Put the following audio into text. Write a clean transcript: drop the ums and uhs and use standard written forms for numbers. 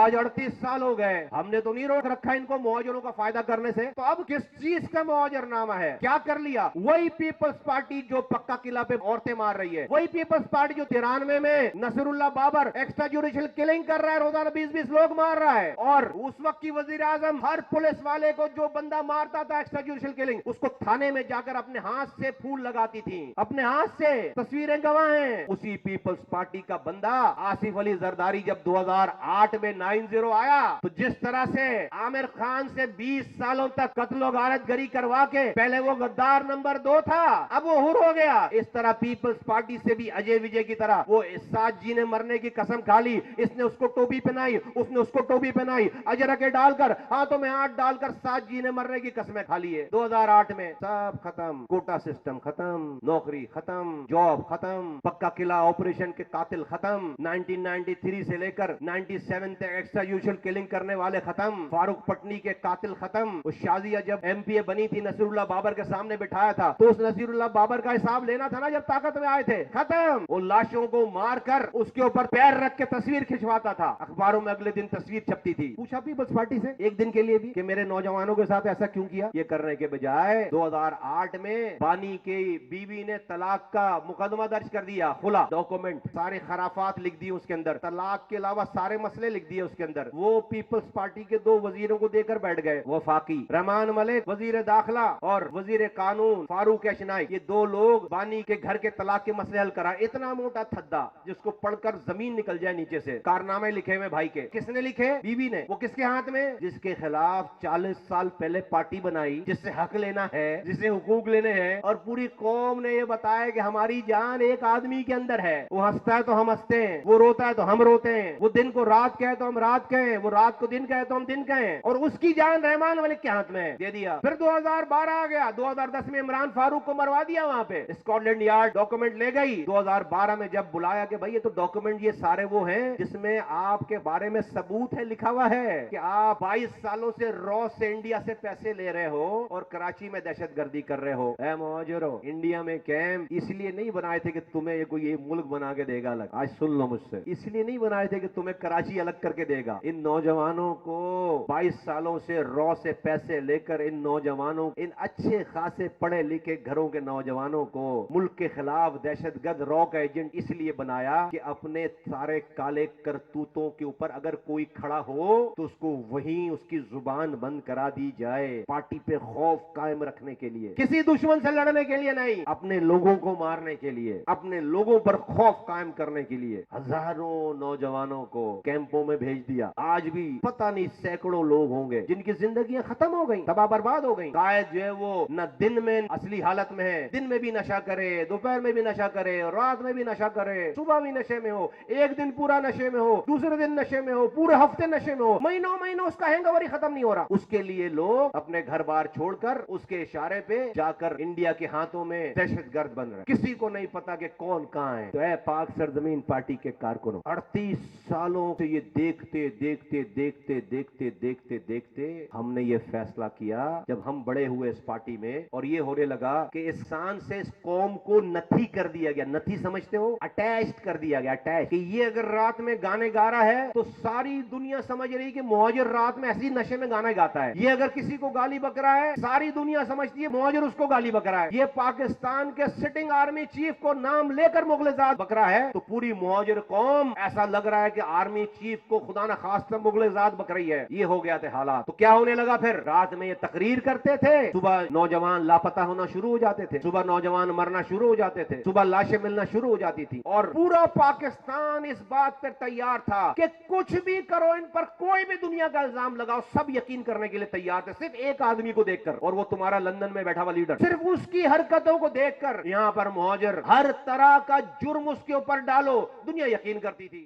आज 38 साल हो गए, हमने तो नहीं रोक रखा इनको मुहाजिरों का फायदा करने से। तो अब किस चीज का मुहाजिरनामा है? क्या कर लिया? वही पीपल्स पार्टी जो पक्का किला पे औरतें मार रही है, वही पीपल्स पार्टी जो 93 में Nasrullah Babar extra judicial killing कर रहा है, रोजाना 20-20 लोग मार रहा है। और उस वक्त की वजीर आजम हर पुलिस वाले को जो बंदा मारता था एक्स्ट्रा जुडिशियल किलिंग, उसको थाने में जाकर अपने हाथ से फूल लगाती थी, अपने हाथ से। तस्वीरें गवाह हैं। उसी पीपल्स पार्टी का बंदा आसिफ अली जरदारी जब 2008 में 9-0 आया, तो जिस तरह से आमिर खान से 20 सालों तक कत्लो गारतगरी करवा के पहले वो गद्दार नंबर 2 था, अब वो हुर हो गया, इस तरह पीपल्स पार्टी से भी अजय विजय की तरह वो साथ जीने मरने की कसम खा ली। इसने उसको टोपी पहनाई, उसने उसको टोपी पहनाई, अजरके डालकर, हाथों में हाथ डालकर साथ जीने मरने की कसमें खा ली है। 2008 में सब खत्म, कोटा सिस्टम खत्म, नौकरी खत्म, जॉब खत्म, पक्का किला ऑपरेशन के कातिल खत्म, 1993 से लेकर 97 तक एक्स्ट्रा जुडिशियल किलिंग करने वाले खत्म, फारूक पटनी के कातिल खत्म। उस शाजिया जब एमपीए बनी थी, नसीरुल्लाह बाबर के सामने बिठाया था, तो उस नसीरुल्लाह बाबर का हिसाब लेना था ना जब ताकत में आए थे, खत्म। वो लाशों को मारकर उसके ऊपर पैर रख के तस्वीर खिंचवाता था, अखबारों में अगले दिन तस्वीर छपती थी। पूछा पीपल्स पार्टी से एक दिन के लिए भी कि मेरे नौजवानों के साथ ऐसा क्यों किया? ये करने के बजाय 2008 में बानी की बीवी ने तलाक का मुकदमा दर्ज कर दिया, खुला डॉक्यूमेंट, सारे खराफात लिख दिए उसके अंदर, तलाक के अलावा सारे मसले लिख दिए उसके अंदर। वो पीपल्स पार्टी के 2 वजीरों को देकर बैठ गए, वफाकी रहमान मलिक वजीर दाखिला और वजीर कानून फारूक एशनाई, ये 2 लोग बानी के घर के तलाक के मसले हल करा। इतना मोटा थद्दा जिसको पढ़कर जमीन निकल जाए नीचे से, कारनामे लिखे हुए भाई के। किसने लिखे? बीवी ने। वो किसके हाथ में? जिसके खिलाफ 40 साल पहले पार्टी बनाई, जिससे हक लेना है, जिससे हुकूक लेने हैं, और पूरी कौम ने ये बताया कि हमारी जान एक आदमी के अंदर है। वो हंसता है तो हम हंसते हैं, वो रोता है तो हम रोते हैं, वो दिन को रात कहे तो हम रात कहें, वो रात को दिन कहे तो हम दिन कहें, और उसकी जान रहमान मलिक के हाथ में है, दे दिया। फिर 2012 आ गया, 2010 में इमरान फारूक को मरवा दिया वहां पे, स्कॉटलैंड यार्ड डॉक्यूमेंट ले गई। 2012 में जब बुलाया कि भाई ये तो डॉक्यूमेंट ये सारे वो हैं जिसमें आपके बारे में सबूत है, लिखा हुआ है कि आप 22 सालों से रॉ से इंडिया से पैसे ले रहे हो और कराची में दहशतगर्दी कर रहे हो। ऐ मौजूरो, इंडिया में कैंप इसलिए नहीं बनाए थे कि तुम्हें ये कोई मुल्क बना के देगा अलग, आज सुन लो मुझसे, इसलिए नहीं बनाए थे कि तुम्हें कराची अलग करके देगा। इन नौजवानों को 22 सालों से रॉ से पैसे लेकर, इन नौजवानों, इन अच्छे खासे पढ़े लिखे घरों के नौजवानों को मुल्क के खिलाफ दहशतगर्द रॉ का एजेंट इसलिए बनाया कि अपने सारे काले करतूतों के ऊपर अगर कोई खड़ा हो तो उसको वहीं उसकी जुबान बंद करा दी जाए, पार्टी पे खौफ कायम रखने के लिए, किसी दुश्मन से लड़ने के लिए नहीं, अपने लोगों को मारने के लिए, अपने लोगों पर खौफ कायम करने के लिए हजारों नौजवानों को कैंपों में भेज दिया। आज भी पता नहीं सैकड़ों लोग होंगे जिनकी जिंदगियां खत्म हो गई, तबाह बर्बाद हो गई। शायद जो है वो न दिन में असली हालत में है, दिन में भी नशा करे, दोपहर में भी नशा करे, रात में भी नशा करे, सुबह भी नशे में हो, एक दिन पूरा नशे में हो, दूसरे दिन नशे में हो, पूरे हफ्ते नशे में हो, महीनों महीनों उसका हैंगओवर ही खत्म नहीं हो रहा। उसके लिए लोग अपने घर बार छोड़कर उसके इशारे पे जाकर इंडिया के हाथों में दहशतगर्द बन रहे, किसी को नहीं पता कि कौन कहां है। तो ऐ पाक सरजमीन पार्टी के कारकुनों, 38 सालों से ये देखते देखते देखते देखते देखते देखते हमने ये फैसला किया जब हम बड़े हुए इस पार्टी में, और ये होने लगा कि इस शान से इस कौम को नथी कर दिया गया। नथी समझते हो? अटैच कर दिया गया, अटैच, कि ये अगर रात में गाने गा रहा है तो सारी दुनिया समझ रही कि मुहाजिर रात में ऐसी नशे में गाना गाता है। ये अगर किसी को गाली बक रहा है, सारी दुनिया समझती है मुहाजिर उसको गाली बक रहा है। ये पाकिस्तान के सिटिंग आर्मी चीफ को नाम लेकर मुगलिजात बक रहा है, तो पूरी मुहाजिर कौम ऐसा लग रहा है कि आर्मी चीफ को खुदा न खास्ता मुगलिजात बक रही है। ये हो गया थे हालात। तो क्या होने लगा फिर? रात में ये तकरीर करते थे, सुबह नौजवान लापता होना शुरू हो जाते थे, सुबह नौजवान मरना शुरू हो जाते थे, सुबह लाशें मिलना शुरू हो जाती थी, और पूरा पाकिस्तान इस बात पर तैयार था कि कुछ भी करो, इन पर कोई भी दुनिया का इल्जाम लगाओ, सब यकीन करने के लिए तैयार थे, सिर्फ एक आदमी को देखकर, और वो तुम्हारा लंदन में बैठा हुआ लीडर। सिर्फ उसकी हरकतों को देखकर यहाँ पर मुहाजिर हर तरह का जुर्म उसके ऊपर डालो, दुनिया यकीन करती थी।